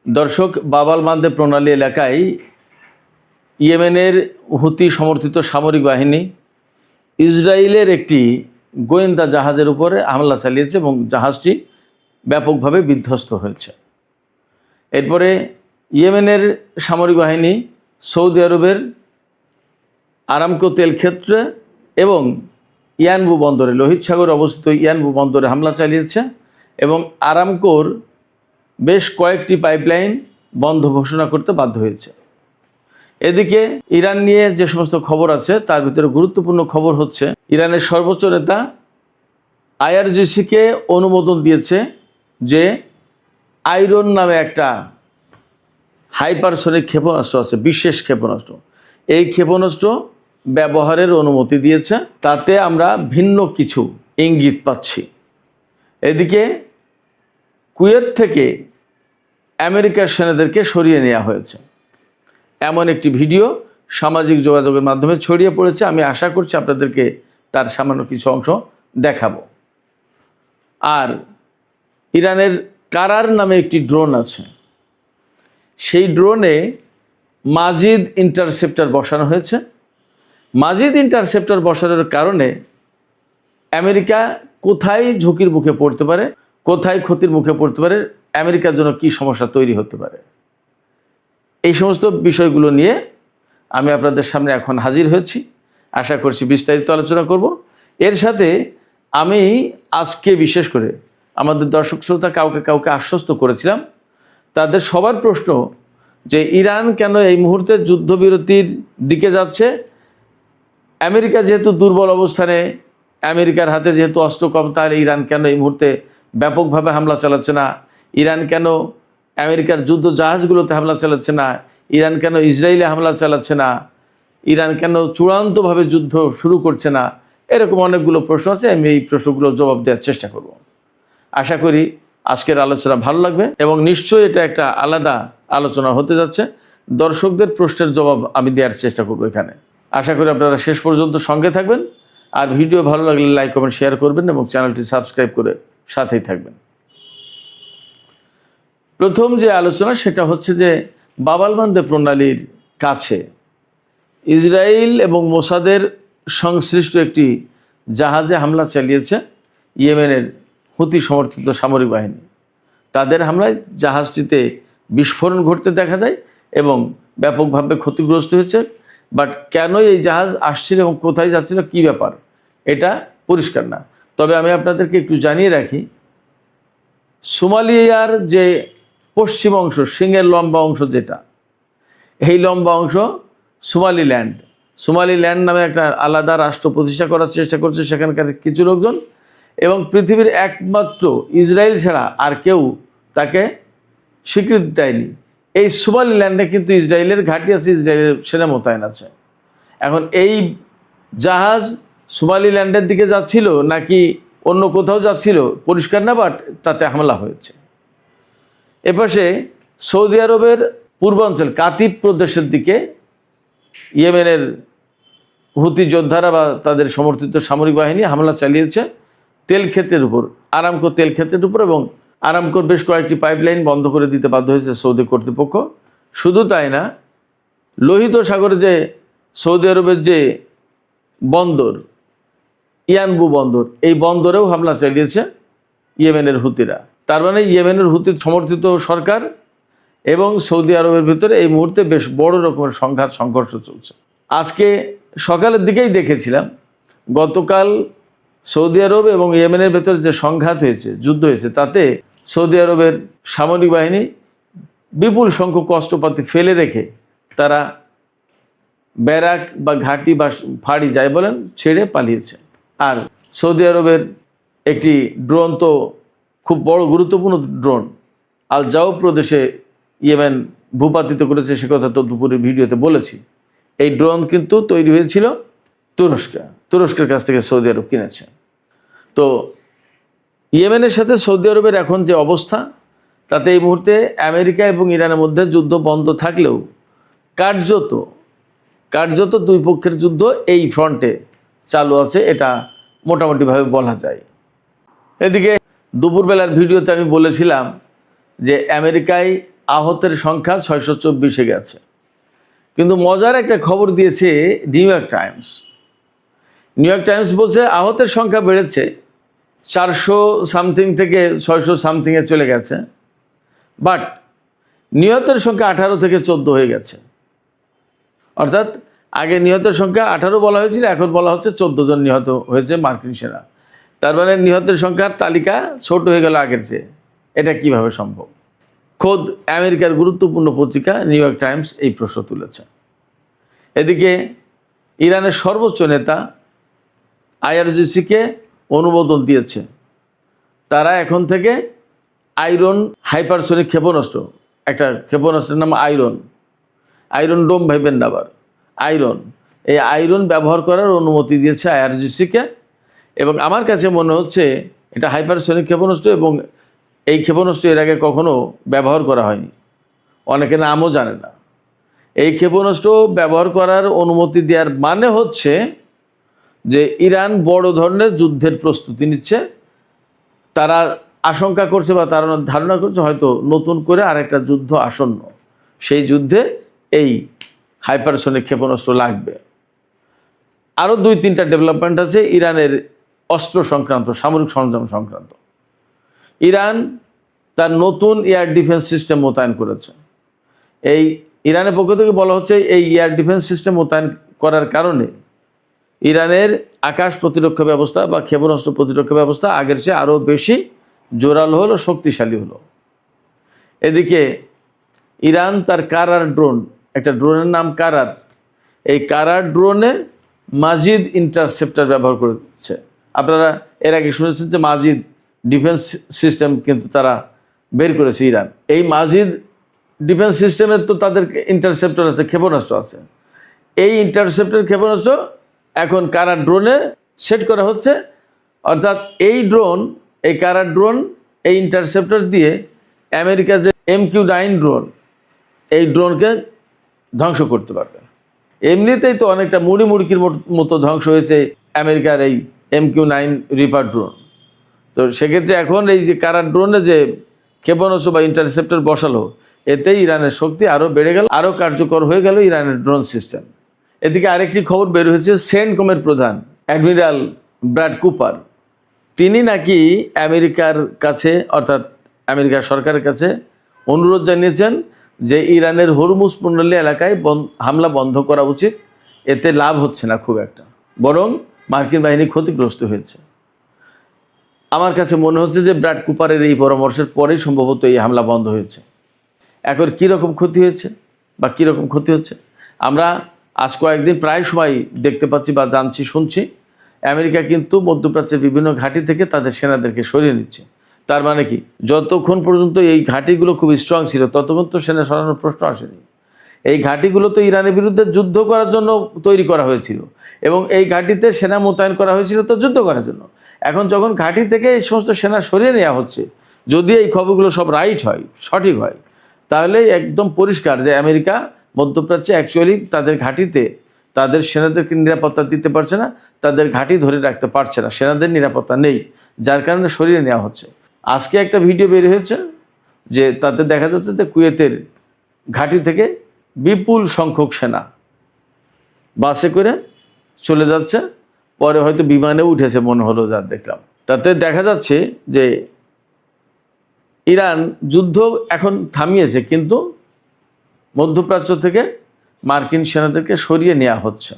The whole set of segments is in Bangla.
দর্শক, বাব আল মানদেব প্রণালী এলাকায় ইয়েমেনের হুতি সমর্থিত সামরিক বাহিনী ইসরায়েলের একটি গোয়েন্দা জাহাজের উপরে হামলা চালিয়েছে এবং জাহাজটি ব্যাপকভাবে বিধ্বস্ত হয়েছে। এরপরে ইয়েমেনের সামরিক বাহিনী সৌদি আরবের আরামকো তেল ক্ষেত্রে এবং ইয়ানবু বন্দরে, লোহিত সাগরে অবস্থিত ইয়ানবু বন্দরে হামলা চালিয়েছে এবং আরামকোর বেশ কয়েকটি পাইপলাইন বন্ধ ঘোষণা করতে বাধ্য হয়েছে। এদিকে ইরান নিয়ে যে সমস্ত খবর আছে তার ভিতরে গুরুত্বপূর্ণ খবর হচ্ছে ইরানের সর্বোচ্চ নেতা আইআরজিসিকে অনুমোদন দিয়েছে যে আয়রন নামে একটা হাইপারসনিক ক্ষেপণাস্ত্র আছে, বিশেষ ক্ষেপণাস্ত্র, এই ক্ষেপণাস্ত্র ব্যবহারের অনুমতি দিয়েছে। তাতে আমরা ভিন্ন কিছু ইঙ্গিত পাচ্ছি। এদিকে কুয়েত থেকে আমেরিকার সেনাদেরকে সরিয়ে নেওয়া হয়েছে এমন একটি ভিডিও সামাজিক যোগাযোগের মাধ্যমে ছড়িয়ে পড়েছে। আমি আশা করছি আপনাদেরকে তার সামান্য কিছু অংশ দেখাবো। আর ইরানের কারার নামে একটি ড্রোন আছে, সেই ড্রোনে মাজিদ ইন্টারসেপ্টর বসানো হয়েছে। মাজিদ ইন্টারসেপ্টর বসানোর কারণে আমেরিকা কোথায় ঝুঁকির মুখে পড়তে পারে, কোথায় ক্ষতির মুখে পড়তে পারে, আমেরিকার জন্য কী সমস্যা তৈরি হতে পারে, এই সমস্ত বিষয়গুলো নিয়ে আমি আপনাদের সামনে এখন হাজির হয়েছি। আশা করছি বিস্তারিত আলোচনা করব। এর সাথে আমি আজকে বিশেষ করে আমাদের দর্শক শ্রোতা কাউকে আশ্বস্ত করেছিলাম, তাদের সবার প্রশ্ন যে ইরান কেন এই মুহূর্তে যুদ্ধবিরতির দিকে যাচ্ছে, আমেরিকা যেহেতু দুর্বল অবস্থানে, আমেরিকার হাতে যেহেতু অস্ত্র কম, তাহলে ইরান কেন এই মুহূর্তে ব্যাপকভাবে হামলা চালাচ্ছে না, ইরান কেন আমেরিকার যুদ্ধ জাহাজগুলোতে হামলা চালাচ্ছে না, ইরান কেন ইসরায়েলে হামলা চালাচ্ছে না, ইরান কেন চূড়ান্তভাবে যুদ্ধ শুরু করছে না, এরকম অনেকগুলো প্রশ্ন আছে। আমি এই প্রশ্নগুলোর জবাব দেওয়ার চেষ্টা করব। আশা করি আজকের আলোচনা ভালো লাগবে এবং নিশ্চয়ই এটা একটা আলাদা আলোচনা হতে যাচ্ছে। দর্শকদের প্রশ্নের জবাব আমি দেওয়ার চেষ্টা করব এখানে। আশা করি আপনারা শেষ পর্যন্ত সঙ্গে থাকবেন। আর ভিডিও ভালো লাগলে লাইক কমেন্ট শেয়ার করবেন এবং চ্যানেলটি সাবস্ক্রাইব করে সাথেই থাকবেন। প্রথম যে আলোচনা সেটা হচ্ছে যে বাব আল মানদেব প্রণালীর কাছে ইসরায়েল এবং মোসাদের সংশ্লিষ্ট একটি জাহাজে হামলা চালিয়েছে ইয়েমেনের হুতি সমর্থিত সামরিক বাহিনী। তাদের হামলায় জাহাজটিতে বিস্ফোরণ ঘটতে দেখা যায় এবং ব্যাপকভাবে ক্ষতিগ্রস্ত হয়েছে। বাট কেন এই জাহাজ আসছিল এবং কোথায় যাচ্ছিল, কী ব্যাপার, এটা পরিষ্কার না। তবে আমি আপনাদেরকে একটু জানিয়ে রাখি, সোমালিয়ার যে পশ্চিম অংশ, সিংহের লম্বা অংশ যেটা, এই লম্বা অংশ সোমালিল্যান্ড নামে একটা আলাদা রাষ্ট্র প্রতিষ্ঠা করার চেষ্টা করছে সেখানকার কিছু লোকজন, এবং পৃথিবীর একমাত্র ইসরায়েল ছাড়া আর কেউ তাকে স্বীকৃতি দেয়নি। এই সোমালিল্যান্ডে কিন্তু ইসরায়েলের ঘাঁটি আছে, ইসরায়েলের সেনা মোতায়েন আছে। এখন এই জাহাজ সোমালিল্যান্ডের দিকে যাচ্ছিল নাকি অন্য কোথাও যাচ্ছিল পরিষ্কার না, বাট তাতে হামলা হয়েছে। এপাশে সৌদি আরবের পূর্বাঞ্চল কাতিব প্রদেশের দিকে ইয়েমেনের হুতি যোদ্ধারা বা তাদের সমর্থিত সামরিক বাহিনী হামলা চালিয়েছে তেল ক্ষেত্রের উপর, আরামকো তেল ক্ষেত্রের উপর, এবং আরামকোর বেশ কয়েকটি পাইপলাইন বন্ধ করে দিতে বাধ্য হয়েছে সৌদি কর্তৃপক্ষ। শুধু তাই না, লোহিত সাগরে যে সৌদি আরবের যে বন্দর ইয়ানবু বন্দর, এই বন্দরেও হামলা চালিয়েছে ইয়েমেনের হুতিরা। তার মানে ইয়েমেনের হুতি সমর্থিত সরকার এবং সৌদি আরবের ভিতরে এই মুহূর্তে বেশ বড় রকমের সংঘর্ষ চলছে। আজকে সকালের দিকেই দেখেছিলাম, গতকাল সৌদি আরব এবং ইয়েমেনের ভেতরে যে সংঘাত হয়েছে, যুদ্ধ হয়েছে, তাতে সৌদি আরবের সামরিক বাহিনী বিপুল সংখ্যক অস্ত্রপাতি ফেলে রেখে তারা ব্যারাক বা ঘাঁটি বা ফাঁড়ি যাই বলেন ছেড়ে পালিয়েছে। আর সৌদি আরবের একটি ড্রোন, তো খুব বড় গুরুত্বপূর্ণ ড্রোন, আল জাউফ প্রদেশে ইয়েমেন ভূপাতিত করেছে, সে কথা তো দুপুরের ভিডিওতে বলেছি। এই ড্রোন কিন্তু তৈরি হয়েছিল তুরস্কের কাছ থেকে সৌদি আরব কিনেছে। তো ইয়েমেনের সাথে সৌদি আরবের এখন যে অবস্থা, তাতে এই মুহূর্তে আমেরিকা এবং ইরানের মধ্যে যুদ্ধ বন্ধ থাকলেও কার্যত দুই পক্ষের যুদ্ধ এই ফ্রন্টে চালু আছে, এটা মোটামুটিভাবে বলা যায়। এদিকে দুপুরবেলার ভিডিওতে আমি বলেছিলাম যে আমেরিকায় আহতের সংখ্যা 624-এ গেছে। কিন্তু মজার একটা খবর দিয়েছে new York Times. New York Times বলছে আহতের সংখ্যা বেড়েছে 400 সামথিং থেকে 600 সামথিংয়ে চলে গেছে, বাট নিহতের সংখ্যা 18 থেকে 14 হয়ে গেছে। অর্থাৎ আগে নিহতের সংখ্যা 18 বলা হয়েছিল, এখন বলা হচ্ছে 14 জন নিহত হয়েছে মার্কিন সেনা। তার মানে নিহতের সংখ্যার তালিকা ছোট হয়ে গেল আগের চেয়ে। এটা কিভাবে সম্ভব? খোদ আমেরিকার গুরুত্বপূর্ণ পত্রিকা নিউ ইয়র্ক টাইমস এই প্রশ্ন তুলেছে। এদিকে ইরানের সর্বোচ্চ নেতা আইআরজিসিকে অনুমোদন দিয়েছে, তারা এখন থেকে আয়রন হাইপারসনিক ক্ষেপণাস্ত্র, একটা ক্ষেপণাস্ত্রের নাম আয়রন ডোম ভাইবেন আবার এই আয়রন ব্যবহার করার অনুমতি দিয়েছে আইআরজিসিকে। এবং আমার কাছে মনে হচ্ছে এটা হাইপারসনিক ক্ষেপণাস্ত্র, এবং এই ক্ষেপণাস্ত্র এর আগে কখনো ব্যবহার করা হয়নি, অনেকে নামও জানে না। এই ক্ষেপণাস্ত্র ব্যবহার করার অনুমতি দেওয়ার মানে হচ্ছে যে ইরান বড় ধরনের যুদ্ধের প্রস্তুতি নিচ্ছে। তারা আশঙ্কা করছে বা তারা ধারণা করছে হয়তো নতুন করে আরেকটা যুদ্ধ আসন্ন, সেই যুদ্ধে এই হাইপারসনিক ক্ষেপণাস্ত্র লাগবে। আরও 2-3টা ডেভেলপমেন্ট আছে ইরানের অস্ত্র সংক্রান্ত, সামরিক সরঞ্জাম সংক্রান্ত। ইরান তার নতুন এয়ার ডিফেন্স সিস্টেম মোতায়েন করেছে। এই ইরানের পক্ষ থেকে বলা হচ্ছে এই এয়ার ডিফেন্স সিস্টেম মোতায়েন করার কারণে ইরানের আকাশ প্রতিরক্ষা ব্যবস্থা বা ক্ষেপণাস্ত্র প্রতিরক্ষা ব্যবস্থা আগের চেয়ে আরও বেশি জোরালো হলো, শক্তিশালী হলো। এদিকে ইরান তার কারার ড্রোন, একটা ড্রোনের নাম কারার, এই কারার ড্রোনে মাজিদ ইন্টারসেপ্টার ব্যবহার করেছে। আপনারা এর আগে শুনেছেন যে মাজিদ ডিফেন্স সিস্টেম কিন্তু তারা বের করেছে ইরান। এই মাজিদ ডিফেন্স সিস্টেমের তো তাদের ইন্টারসেপ্টর আছে, ক্ষেপণাস্ত্র আছে। এই ইন্টারসেপ্টর ক্ষেপণাস্ত্র এখন কারার ড্রোনে সেট করা হচ্ছে। অর্থাৎ এই কারার ড্রোন, এই ইন্টারসেপ্টর দিয়ে আমেরিকার যে MQ-9 ড্রোন, এই ড্রোনকে ধ্বংস করতে পারবে। এমনিতেই তো অনেকটা মুড়ির মতো ধ্বংস হয়েছে আমেরিকার এই MQ-9 রিপার ড্রোন। তো সেক্ষেত্রে এখন এই যে কারার ড্রোনে যে ক্ষেপণাস্ত্র বা ইন্টারসেপ্টর বসালো, এতেই ইরানের শক্তি আরও বেড়ে গেল, আরও কার্যকর হয়ে গেল ইরানের ড্রোন সিস্টেম। এদিকে আরেকটি খবর বের হয়েছে, সেন্টকমের প্রধান অ্যাডমিরাল ব্র্যাড কুপার, তিনি নাকি আমেরিকার কাছে, অর্থাৎ আমেরিকার সরকারের কাছে অনুরোধ জানিয়েছেন যে ইরানের হরমুজ প্রণালী এলাকায় হামলা বন্ধ করা উচিত। এতে লাভ হচ্ছে না খুব একটা, বরং মার্কিন বাহিনী ক্ষতিগ্রস্ত হয়েছে। আমার কাছে মনে হচ্ছে যে ব্র্যাড কুপারের এই পরামর্শের পরেই সম্ভবত এই হামলা বন্ধ হয়েছে। এখন কীরকম ক্ষতি হয়েছে বা কীরকম ক্ষতি হচ্ছে আমরা আজ কয়েকদিন প্রায় সময় দেখতে পাচ্ছি বা জানছি, শুনছি। আমেরিকা কিন্তু মধ্যপ্রাচ্যের বিভিন্ন ঘাঁটি থেকে তাদের সেনাদেরকে সরিয়ে নিচ্ছে। তার মানে কি, যতক্ষণ পর্যন্ত এই ঘাঁটিগুলো খুব স্ট্রং ছিল ততক্ষণ তো সেনা সরানোর প্রশ্ন আসেনি। এই ঘাঁটিগুলো তো ইরানের বিরুদ্ধে যুদ্ধ করার জন্য তৈরি করা হয়েছিল, এবং এই ঘাঁটিতে সেনা মোতায়েন করা হয়েছিল তো যুদ্ধ করার জন্য। এখন যখন ঘাঁটি থেকে এই সমস্ত সেনা সরিয়ে নেওয়া হচ্ছে, যদি এই খবরগুলো সব রাইট হয়, সঠিক হয়, তাহলে একদম পরিষ্কার যে আমেরিকা মধ্যপ্রাচ্যে অ্যাকচুয়ালি তাদের ঘাঁটিতে তাদের সেনাদেরকে নিরাপত্তা দিতে পারছে না, তাদের ঘাঁটি ধরে রাখতে পারছে না, সেনাদের নিরাপত্তা নেই, যার কারণে সরিয়ে নেওয়া হচ্ছে। আজকে একটা ভিডিও বের হয়েছে যে তাতে দেখা যাচ্ছে যে কুয়েতের ঘাঁটি থেকে বিপুল সংখ্যক সেনা বাসে করে চলে যাচ্ছে, পরে হয়তো বিমানেও উঠেছে মনে হলো, যা দেখলাম। তাতে দেখা যাচ্ছে যে ইরান যুদ্ধ এখন থামিয়েছে, কিন্তু মধ্যপ্রাচ্য থেকে মার্কিন সেনাদেরকে সরিয়ে নেওয়া হচ্ছে।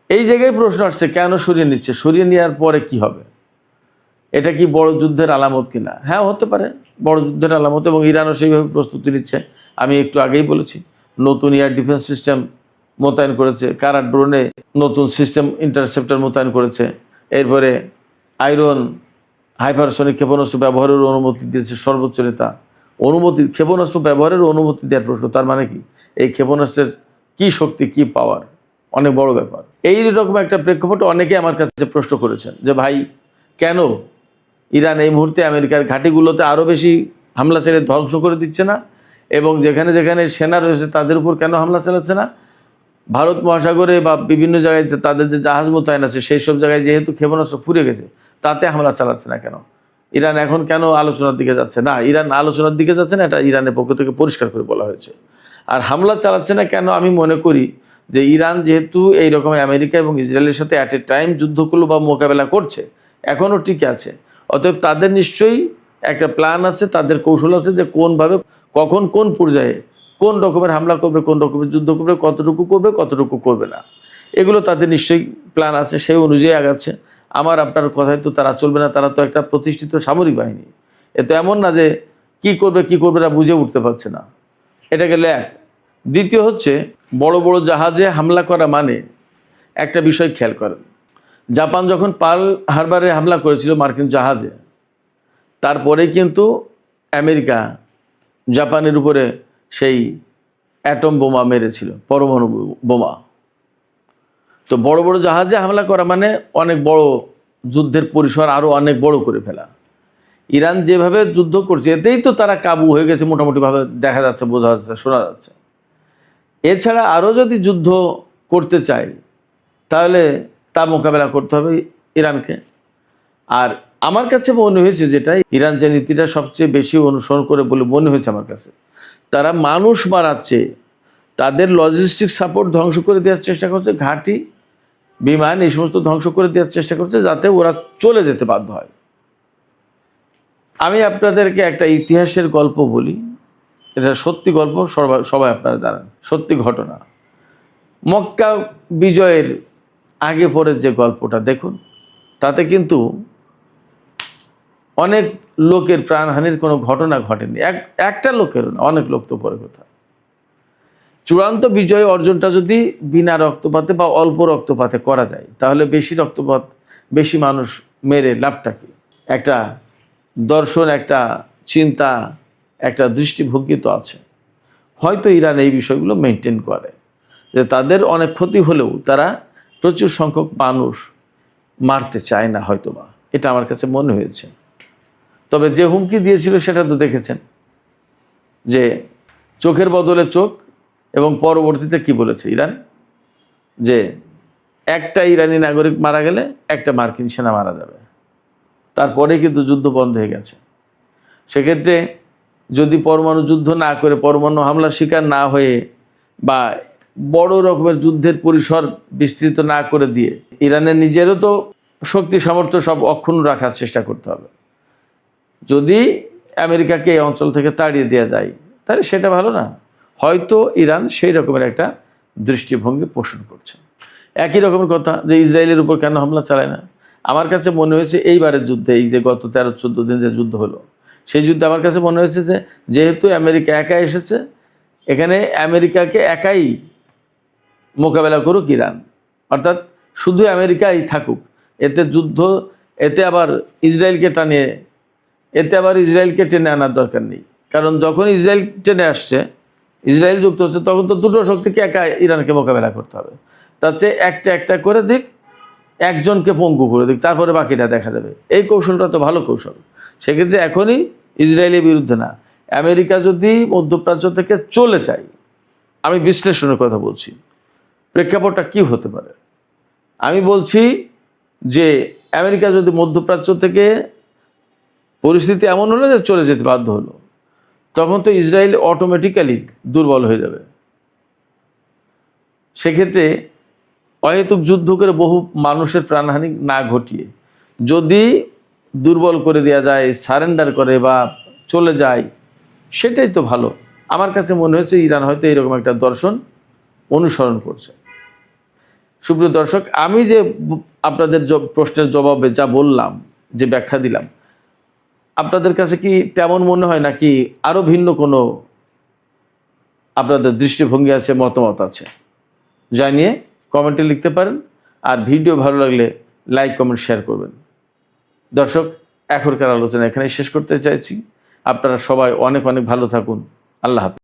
এই জায়গায় প্রশ্ন আসছে, কেন সরিয়ে নিচ্ছে? সরিয়ে নেওয়ার পরে কি হবে? এটা কি বড় যুদ্ধের আলামত কিনা? হ্যাঁ, হতে পারে বড় যুদ্ধের আলামত, এবং ইরানও সেইভাবে প্রস্তুতি নিচ্ছে। আমি একটু আগেই বলেছি, নতুন এয়ার ডিফেন্স সিস্টেম মোতায়েন করেছে, কারার ড্রোনে নতুন সিস্টেম ইন্টারসেপ্টর মোতায়েন করেছে, এরপরে আয়রন হাইপারসনিক ক্ষেপণাস্ত্র ব্যবহারের অনুমতি দিয়েছে সর্বোচ্চ নেতা। ক্ষেপণাস্ত্র ব্যবহারের অনুমতি দেওয়ার প্রশ্ন, তার মানে কি এই ক্ষেপণাস্ত্রের কি শক্তি, কি পাওয়ার, অনেক বড় ব্যাপার। এই রকম একটা প্রেক্ষাপটে অনেকে আমার কাছে প্রশ্ন করেছেন যে ভাই, কেন ইরান এই মুহূর্তে আমেরিকার ঘাঁটিগুলোতে আরও বেশি হামলা চালিয়ে ধ্বংস করে দিচ্ছে না, এবং যেখানে যেখানে সেনা রয়েছে তাদের উপর কেন হামলা চালাচ্ছে না? ভারত মহাসাগরে বা বিভিন্ন জায়গায় তাদের যে জাহাজ মোতায়েন আছে সেই সব জায়গায় যেহেতু ক্ষেপণাস্ত্র ফুরে গেছে, তাতে হামলা চালাচ্ছে না কেন? ইরান এখন কেন আলোচনার দিকে যাচ্ছে না, ইরান আলোচনার দিকে যাচ্ছে না, এটা ইরানের পক্ষ থেকে পরিষ্কার করে বলা হয়েছে। আর হামলা চালাচ্ছে না কেন, আমি মনে করি যে ইরান যেহেতু এই রকম আমেরিকা এবং ইসরায়েলের সাথে অ্যাট এ টাইম যুদ্ধ করলো বা মোকাবেলা করছে, এখনও টিকে আছে, অতএব তাদের নিশ্চয়ই একটা প্ল্যান আছে, তাদের কৌশল আছে যে কোনভাবে, কখন, কোন পর্যায়ে, কোন রকমের হামলা করবে, কোন রকমের যুদ্ধ করবে, কতটুকু করবে, কতটুকু করবে না, এগুলো তাদের নিশ্চয়ই প্ল্যান আছে, সেই অনুযায়ী আগাচ্ছে। আমার আপনার কথায় তো তারা চলবে না, তারা তো একটা প্রতিষ্ঠিত সামরিক বাহিনী। এ তো এমন না যে কি করবে না বুঝে উঠতে পারছে না। এটা গেলে এক। দ্বিতীয় হচ্ছে, বড় বড় জাহাজে হামলা করা মানে একটা বিষয় খেয়াল করেন, জাপান যখন পার্ল হারবারে হামলা করেছিল মার্কিন জাহাজে, তারপরে কিন্তু আমেরিকা জাপানের উপরে সেই অ্যাটম বোমা মেরেছিল, পরমাণু বোমা। তো বড় বড় জাহাজে হামলা করা মানে অনেক বড় যুদ্ধের পরিসর আরও অনেক বড় করে ফেলা। ইরান যেভাবে যুদ্ধ করছে এতেই তো তারা কাবু হয়ে গেছে মোটামুটিভাবে, দেখা যাচ্ছে, বোঝা যাচ্ছে, শোনা যাচ্ছে। এছাড়া আরও যদি যুদ্ধ করতে চায় তাহলে তা মোকাবেলা করতে হবে ইরানকে। আর আমার কাছে মনে হয়েছে, যেটা ইরান যে নীতিটা সবচেয়ে বেশি অনুসরণ করে বলে মনে হয়েছে আমার কাছে, তারা মানুষ মারাচ্ছে, তাদের লজিস্টিক সাপোর্ট ধ্বংস করে দেওয়ার চেষ্টা করছে, ঘাঁটি, বিমান, এই সমস্ত ধ্বংস করে দেওয়ার চেষ্টা করছে যাতে ওরা চলে যেতে বাধ্য হয়। আমি আপনাদেরকে একটা ইতিহাসের গল্প বলি, এটা সত্যি গল্প, সবাই আপনারা জানেন, সত্যি ঘটনা। মক্কা বিজয়ের আগে পরে যে গল্পটা দেখুন, তাতে কিন্তু অনেক লোকের প্রাণহানির কোনো ঘটনা ঘটেনি, একটা লোকেরও না, অনেক লোক তো পরে কথা। চূড়ান্ত বিজয় অর্জনটা যদি বিনা রক্তপাতে বা অল্প রক্তপাতে করা যায়, তাহলে বেশি রক্তপাত, বেশি মানুষ মেরে লাভটা কি? একটা দর্শন, একটা চিন্তা, একটা দৃষ্টিভঙ্গি তো আছে। হয়তো ইরান এই বিষয়গুলো মেনটেন করে, যে তাদের অনেক ক্ষতি হলেও তারা প্রচুর সংখ্যক মানুষ মারতে চায় না হয়তোবা, এটা আমার কাছে মনে হয়েছে। তবে যে হুমকি দিয়েছিল সেটা তো দেখেছেন, যে চোখের বদলে চোখ, এবং পরবর্তীতে কি বলেছে ইরান, যে একটা ইরানি নাগরিক মারা গেলে একটা মার্কিন সেনা মারা যাবে। তারপরে কিন্তু যুদ্ধ বন্ধ হয়ে গেছে। সেক্ষেত্রে যদি পরমাণু যুদ্ধ না করে, পরমাণু হামলার শিকার না হয়ে, বা বড় রকমের যুদ্ধের পরিসর বিস্তৃত না করে দিয়ে, ইরানের নিজেরও তো শক্তি সামর্থ্য সব অক্ষুণ্ণ রাখার চেষ্টা করতে হবে। যদি আমেরিকাকে এই অঞ্চল থেকে তাড়িয়ে দেওয়া যায় তাহলে সেটা ভালো না? হয়তো ইরান সেই রকমের একটা দৃষ্টিভঙ্গি পোষণ করছে। একই রকমের কথা যে ইসরায়েলের উপর কেন হামলা চালায় না। আমার কাছে মনে হয়েছে এইবারের যুদ্ধে, এই যে গত 13-14 দিন যে যুদ্ধ হলো, সেই যুদ্ধে আমার কাছে মনে হয়েছে যে যেহেতু আমেরিকা একা এসেছে, এখানে আমেরিকাকে একাই মোকাবেলা করুক ইরান, অর্থাৎ শুধু আমেরিকাই থাকুক, এতে যুদ্ধ, এতে আবার ইসরায়েলকে টেনে আনার দরকার নেই। কারণ যখন ইসরায়েল টেনে আসছে, ইসরায়েল যুক্ত হচ্ছে, তখন তো দুটো শক্তিকে একা ইরানকে মোকাবেলা করতে হবে। তার চেয়ে একটা একটা করে দিক, একজনকে পঙ্গু করে দিক, তারপরে বাকিটা দেখা যাবে। এই কৌশলটা তো ভালো কৌশল। সেক্ষেত্রে এখনই ইসরায়েলের বিরুদ্ধে না, আমেরিকা যদি মধ্যপ্রাচ্য থেকে চলে যায়, আমি বিশ্লেষণের কথা বলছি, প্রেক্ষাপটটা কি হতে পারে। আমি বলছি যে আমেরিকা যদি মধ্যপ্রাচ্য থেকে, পরিস্থিতি এমন হলো যে চলে যেতে বাধ্য হলো, তখন তো ইসরায়েল অটোমেটিক্যালি দুর্বল হয়ে যাবে। সেক্ষেত্রে অহেতুক যুদ্ধ করে বহু মানুষের প্রাণহানি না ঘটিয়ে যদি দুর্বল করে দেওয়া যায়, সারেন্ডার করে বা চলে যায়, সেটাই তো ভালো। আমার কাছে মনে হচ্ছে ইরান হয়তো এইরকম একটা দর্শন অনুসরণ করছে। সুপ্রিয় দর্শক, আমি যে আপনাদের প্রশ্নের জবাবে যা বললাম, যে ব্যাখ্যা দিলাম, আপনাদের কাছে কি তেমন মনে হয়, নাকি আরও ভিন্ন কোনো আপনাদের দৃষ্টিভঙ্গি আছে, মতামত আছে? জানিয়ে কমেন্টে লিখতে পারেন। আর ভিডিও ভালো লাগলে লাইক, কমেন্ট, শেয়ার করবেন। দর্শক, এখনকার আলোচনা এখানে শেষ করতে চাইছি। আপনারা সবাই অনেক অনেক ভালো থাকুন। আল্লাহ হাফেজ।